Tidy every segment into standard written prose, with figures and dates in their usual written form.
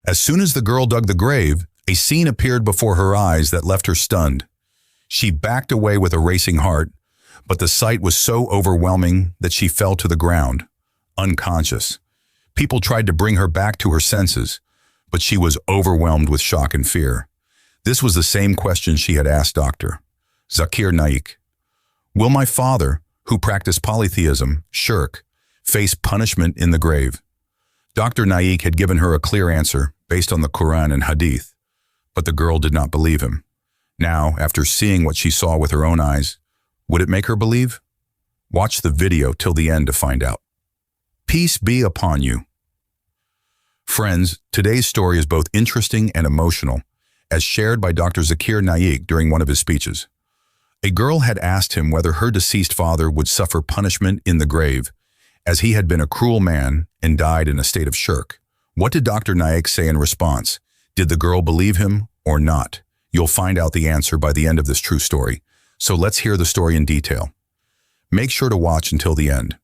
As soon as the girl dug the grave, a scene appeared before her eyes that left her stunned. She backed away with a racing heart, but the sight was so overwhelming that she fell to the ground, unconscious. People tried to bring her back to her senses, but she was overwhelmed with shock and fear. This was the same question she had asked Dr. Zakir Naik. Will my father, who practiced polytheism, shirk, face punishment in the grave? Dr. Naik had given her a clear answer based on the Quran and Hadith, but the girl did not believe him. Now, after seeing what she saw with her own eyes, would it make her believe? Watch the video till the end to find out. Peace be upon you. Friends, today's story is both interesting and emotional, as shared by Dr. Zakir Naik during one of his speeches. A girl had asked him whether her deceased father would suffer punishment in the grave, as he had been a cruel man and died in a state of shirk. What did Dr. Naik say in response? Did the girl believe him or not? You'll find out the answer by the end of this true story. So let's hear the story in detail. Make sure to watch until the end.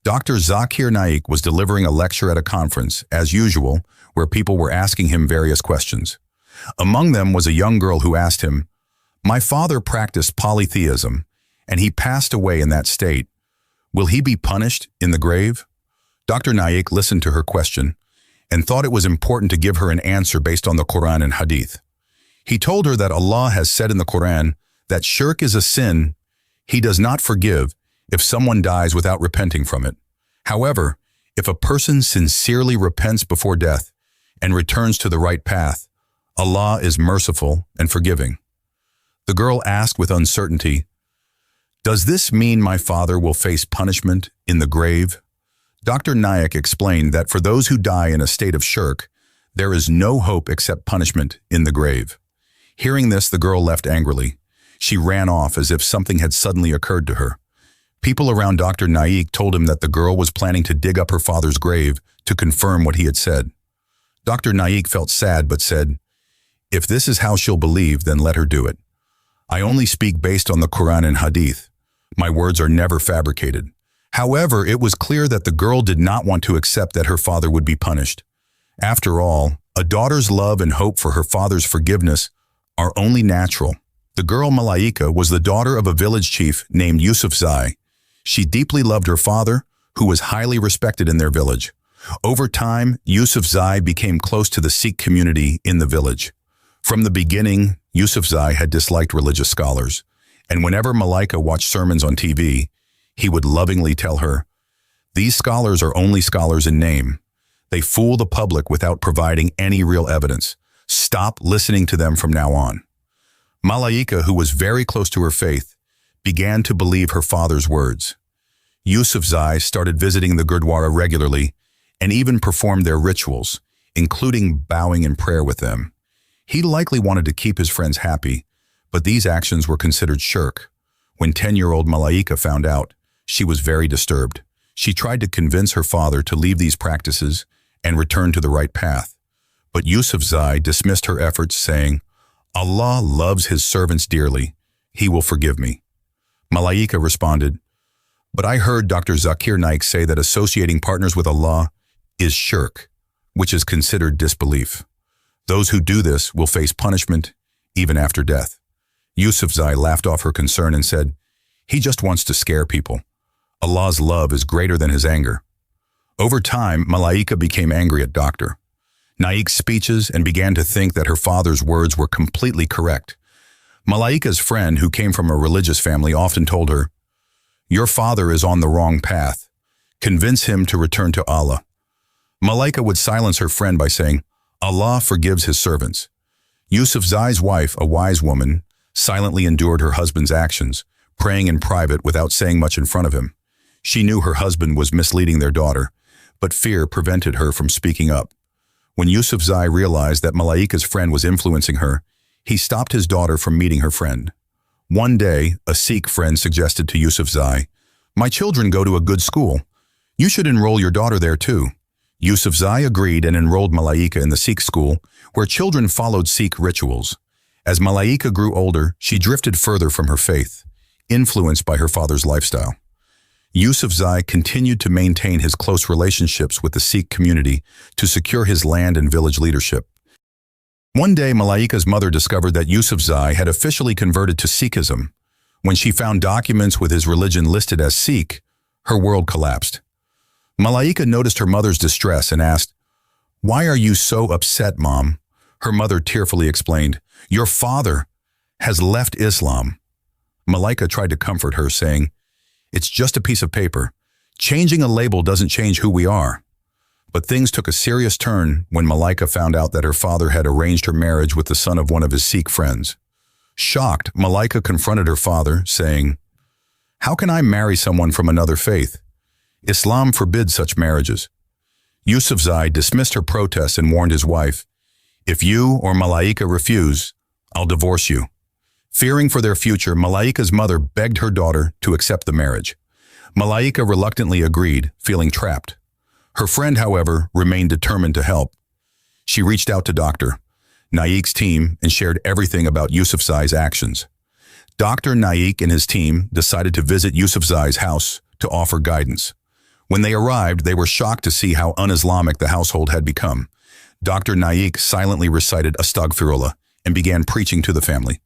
Dr. Zakir Naik was delivering a lecture at a conference, as usual, where people were asking him various questions. Among them was a young girl who asked him, "My father practiced polytheism, and he passed away in that state. Will he be punished in the grave?" Dr. Naik listened to her question and thought it was important to give her an answer based on the Quran and Hadith. He told her that Allah has said in the Quran that shirk is a sin He does not forgive if someone dies without repenting from it. However, if a person sincerely repents before death and returns to the right path, Allah is merciful and forgiving. The girl asked with uncertainty, "Does this mean my father will face punishment in the grave?" Dr. Naik explained that for those who die in a state of shirk, there is no hope except punishment in the grave. Hearing this, the girl left angrily. She ran off as if something had suddenly occurred to her. People around Dr. Naik told him that the girl was planning to dig up her father's grave to confirm what he had said. Dr. Naik felt sad but said, "If this is how she'll believe, then let her do it. I only speak based on the Quran and Hadith. My words are never fabricated." However, it was clear that the girl did not want to accept that her father would be punished. After all, a daughter's love and hope for her father's forgiveness are only natural. The girl Malaika was the daughter of a village chief named Yusuf Zai. She deeply loved her father, who was highly respected in their village. Over time, Yusuf Zai became close to the Sikh community in the village. From the beginning, Yusuf Zai had disliked religious scholars, and whenever Malaika watched sermons on TV, he would lovingly tell her, "These scholars are only scholars in name. They fool the public without providing any real evidence. Stop listening to them from now on." Malaika, who was very close to her faith, began to believe her father's words. Yusuf Zai started visiting the Gurdwara regularly and even performed their rituals, including bowing in prayer with them. He likely wanted to keep his friends happy, but these actions were considered shirk. When 10-year-old Malaika found out, she was very disturbed. She tried to convince her father to leave these practices and return to the right path. But Yusuf Zai dismissed her efforts, saying, "Allah loves his servants dearly. He will forgive me." Malaika responded, "But I heard Dr. Zakir Naik say that associating partners with Allah is shirk, which is considered disbelief. Those who do this will face punishment even after death." Yusuf Zai laughed off her concern and said, "He just wants to scare people. Allah's love is greater than his anger." Over time, Malaika became angry at Dr. Naik's speeches and began to think that her father's words were completely correct. Malaika's friend, who came from a religious family, often told her, "Your father is on the wrong path. Convince him to return to Allah." Malaika would silence her friend by saying, "Allah forgives his servants." Yusuf Zai's wife, a wise woman, silently endured her husband's actions, praying in private without saying much in front of him. She knew her husband was misleading their daughter, but fear prevented her from speaking up. When Yusuf Zai realized that Malaika's friend was influencing her, he stopped his daughter from meeting her friend. One day, a Sikh friend suggested to Yusuf Zai, "My children go to a good school. You should enroll your daughter there too." Yusuf Zai agreed and enrolled Malaika in the Sikh school, where children followed Sikh rituals. As Malaika grew older, she drifted further from her faith, influenced by her father's lifestyle. Yusufzai continued to maintain his close relationships with the Sikh community to secure his land and village leadership. One day, Malaika's mother discovered that Yusufzai had officially converted to Sikhism. When she found documents with his religion listed as Sikh, her world collapsed. Malaika noticed her mother's distress and asked, "Why are you so upset, Mom?" Her mother tearfully explained, "Your father has left Islam." Malaika tried to comfort her, saying, "It's just a piece of paper. Changing a label doesn't change who we are." But things took a serious turn when Malaika found out that her father had arranged her marriage with the son of one of his Sikh friends. Shocked, Malaika confronted her father, saying, "How can I marry someone from another faith? Islam forbids such marriages." Yusufzai dismissed her protest and warned his wife, "If you or Malaika refuse, I'll divorce you." Fearing for their future, Malaika's mother begged her daughter to accept the marriage. Malaika reluctantly agreed, feeling trapped. Her friend, however, remained determined to help. She reached out to Dr. Naik's team and shared everything about Yusufzai's actions. Dr. Naik and his team decided to visit Yusufzai's house to offer guidance. When they arrived, they were shocked to see how un-Islamic the household had become. Dr. Naik silently recited Astaghfirullah and began preaching to the family.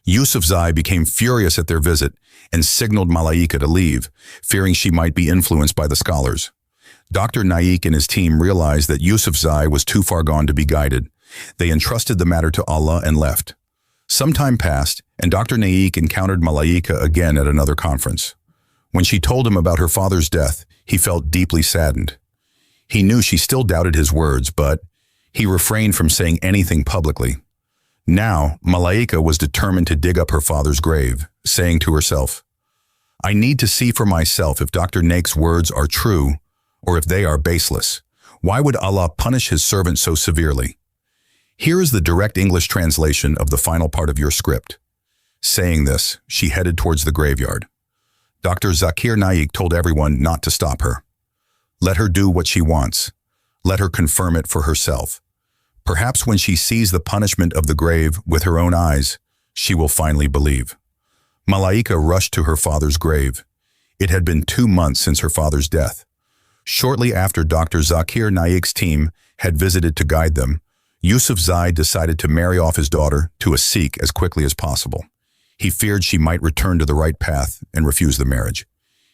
Yusufzai became furious at their visit and signaled Malaika to leave, fearing she might be influenced by the scholars. Dr. Naik and his team realized that Yusufzai was too far gone to be guided. They entrusted the matter to Allah and left. Some time passed, and Dr. Naik encountered Malaika again at another conference. When she told him about her father's death, he felt deeply saddened. He knew she still doubted his words, but he refrained from saying anything publicly. Now, Malaika was determined to dig up her father's grave, saying to herself, "I need to see for myself if Dr. Naik's words are true or if they are baseless. Why would Allah punish his servant so severely?" Here is the direct English translation of the final part of your script. Saying this, she headed towards the graveyard. Dr. Zakir Naik told everyone not to stop her. Let her do what she wants. Let her confirm it for herself. Perhaps when she sees the punishment of the grave with her own eyes, she will finally believe. Malaika rushed to her father's grave. It had been 2 months since her father's death. Shortly after Dr. Zakir Naik's team had visited to guide them, Yusufzai decided to marry off his daughter to a Sikh as quickly as possible. He feared she might return to the right path and refuse the marriage.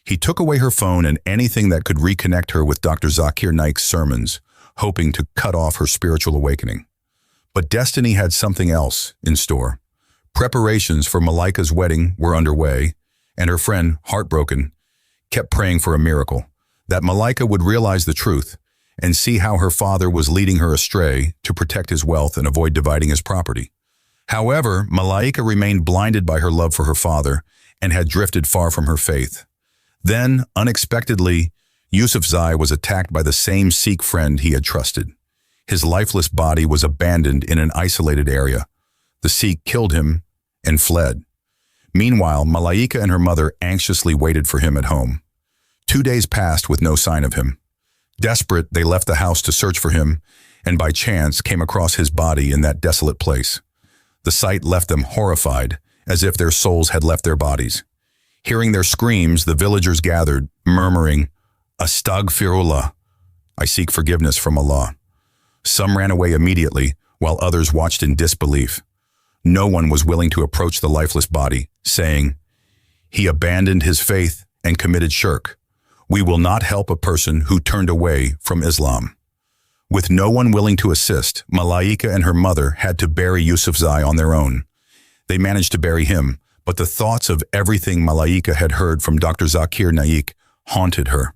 He took away her phone and anything that could reconnect her with Dr. Zakir Naik's sermons, hoping to cut off her spiritual awakening. But destiny had something else in store. Preparations for Malaika's wedding were underway, and her friend, heartbroken, kept praying for a miracle, that Malaika would realize the truth and see how her father was leading her astray to protect his wealth and avoid dividing his property. However, Malaika remained blinded by her love for her father and had drifted far from her faith. Then, unexpectedly, Yusufzai was attacked by the same Sikh friend he had trusted. His lifeless body was abandoned in an isolated area. The Sikh killed him and fled. Meanwhile, Malaika and her mother anxiously waited for him at home. 2 days passed with no sign of him. Desperate, they left the house to search for him, and by chance came across his body in that desolate place. The sight left them horrified, as if their souls had left their bodies. Hearing their screams, the villagers gathered, murmuring, "Astaghfirullah, I seek forgiveness from Allah." Some ran away immediately, while others watched in disbelief. No one was willing to approach the lifeless body, saying, "He abandoned his faith and committed shirk. We will not help a person who turned away from Islam." With no one willing to assist, Malaika and her mother had to bury Yusufzai on their own. They managed to bury him, but the thoughts of everything Malaika had heard from Dr. Zakir Naik haunted her.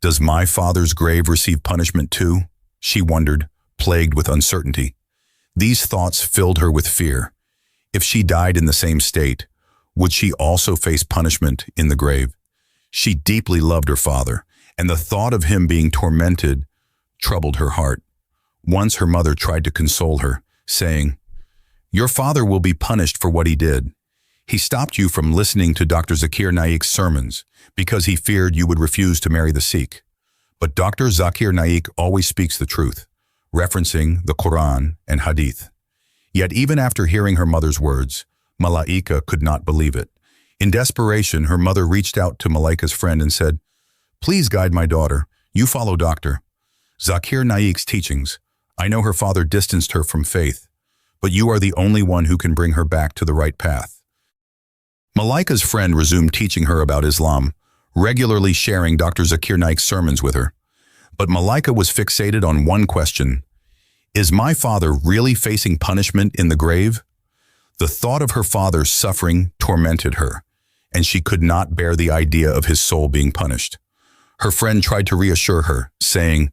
Does my father's grave receive punishment too? She wondered, plagued with uncertainty. These thoughts filled her with fear. If she died in the same state, would she also face punishment in the grave? She deeply loved her father, and the thought of him being tormented troubled her heart. Once her mother tried to console her, saying, "Your father will be punished for what he did. He stopped you from listening to Dr. Zakir Naik's sermons because he feared you would refuse to marry the Sikh. But Dr. Zakir Naik always speaks the truth, referencing the Quran and Hadith." Yet even after hearing her mother's words, Malaika could not believe it. In desperation, her mother reached out to Malaika's friend and said, "Please guide my daughter. You follow Dr. Zakir Naik's teachings. I know her father distanced her from faith, but you are the only one who can bring her back to the right path." Malaika's friend resumed teaching her about Islam, regularly sharing Dr. Zakir Naik's sermons with her. But Malaika was fixated on one question: is my father really facing punishment in the grave? The thought of her father's suffering tormented her, and she could not bear the idea of his soul being punished. Her friend tried to reassure her, saying,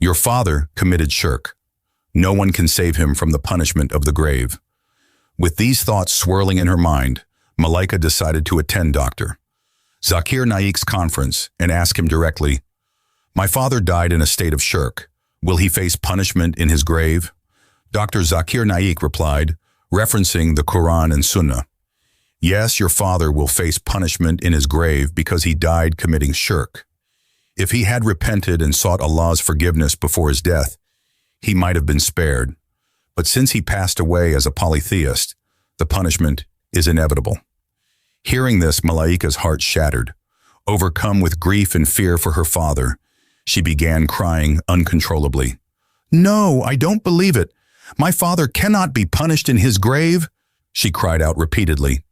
"Your father committed shirk. No one can save him from the punishment of the grave." With these thoughts swirling in her mind, Malaika decided to attend Dr. Zakir Naik's conference and ask him directly, "My father died in a state of shirk. Will he face punishment in his grave?" Dr. Zakir Naik replied, referencing the Quran and Sunnah, "Yes, your father will face punishment in his grave because he died committing shirk. If he had repented and sought Allah's forgiveness before his death, he might have been spared. But since he passed away as a polytheist, the punishment is inevitable." Hearing this, Malaika's heart shattered. Overcome with grief and fear for her father, she began crying uncontrollably. "No, I don't believe it. My father cannot be punished in his grave," she cried out repeatedly.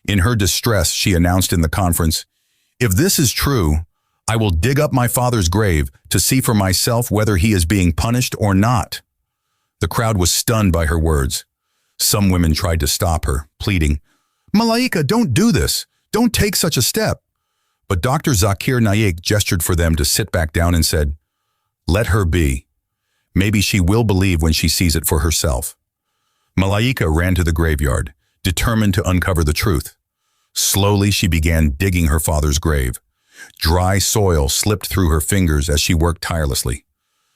In her distress, she announced in the conference, "If this is true, I will dig up my father's grave to see for myself whether he is being punished or not." The crowd was stunned by her words. Some women tried to stop her, pleading, "Malaika, don't do this. Don't take such a step." But Dr. Zakir Naik gestured for them to sit back down and said, "Let her be. Maybe she will believe when she sees it for herself." Malaika ran to the graveyard, determined to uncover the truth. Slowly, she began digging her father's grave. Dry soil slipped through her fingers as she worked tirelessly.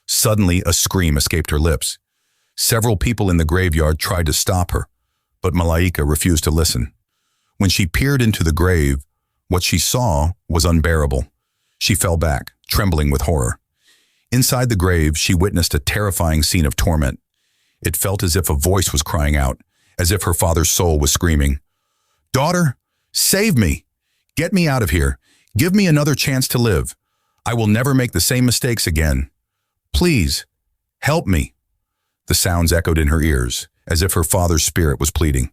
Suddenly, a scream escaped her lips. Several people in the graveyard tried to stop her, but Malaika refused to listen. When she peered into the grave, what she saw was unbearable. She fell back, trembling with horror. Inside the grave, she witnessed a terrifying scene of torment. It felt as if a voice was crying out, as if her father's soul was screaming, "Daughter, save me! Get me out of here! Give me another chance to live! I will never make the same mistakes again! Please, help me!" The sounds echoed in her ears, as if her father's spirit was pleading.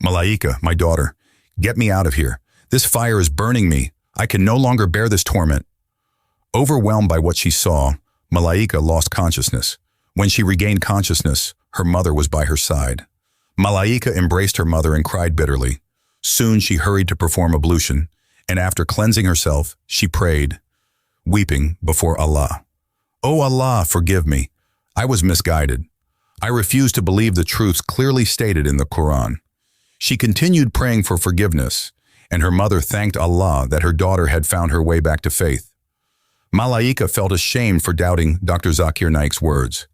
"Malaika, my daughter, get me out of here! This fire is burning me! I can no longer bear this torment!" Overwhelmed by what she saw, Malaika lost consciousness. When she regained consciousness, her mother was by her side. Malaika embraced her mother and cried bitterly. Soon she hurried to perform ablution, and after cleansing herself, she prayed, weeping before Allah, "O Allah, forgive me. I was misguided. I refuse to believe the truths clearly stated in the Quran." She continued praying for forgiveness, and her mother thanked Allah that her daughter had found her way back to faith. Malaika felt ashamed for doubting Dr. Zakir Naik's words.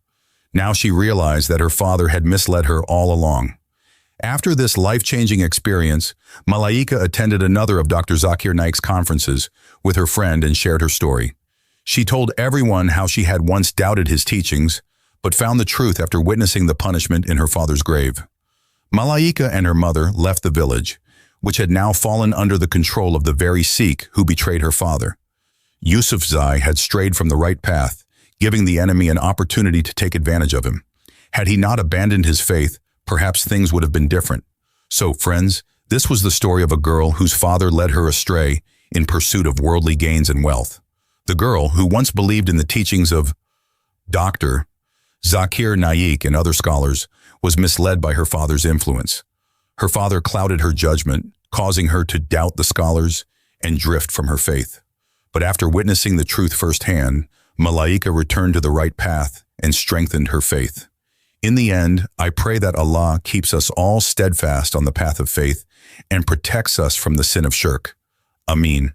Now she realized that her father had misled her all along. After this life-changing experience, Malaika attended another of Dr. Zakir Naik's conferences with her friend and shared her story. She told everyone how she had once doubted his teachings, but found the truth after witnessing the punishment in her father's grave. Malaika and her mother left the village, which had now fallen under the control of the very Sikh who betrayed her father. Yusufzai had strayed from the right path, giving the enemy an opportunity to take advantage of him. Had he not abandoned his faith, perhaps things would have been different. So, friends, this was the story of a girl whose father led her astray in pursuit of worldly gains and wealth. The girl, who once believed in the teachings of Dr. Zakir Naik and other scholars, was misled by her father's influence. Her father clouded her judgment, causing her to doubt the scholars and drift from her faith. But after witnessing the truth firsthand, Malaika returned to the right path and strengthened her faith. In the end, I pray that Allah keeps us all steadfast on the path of faith and protects us from the sin of shirk. Ameen.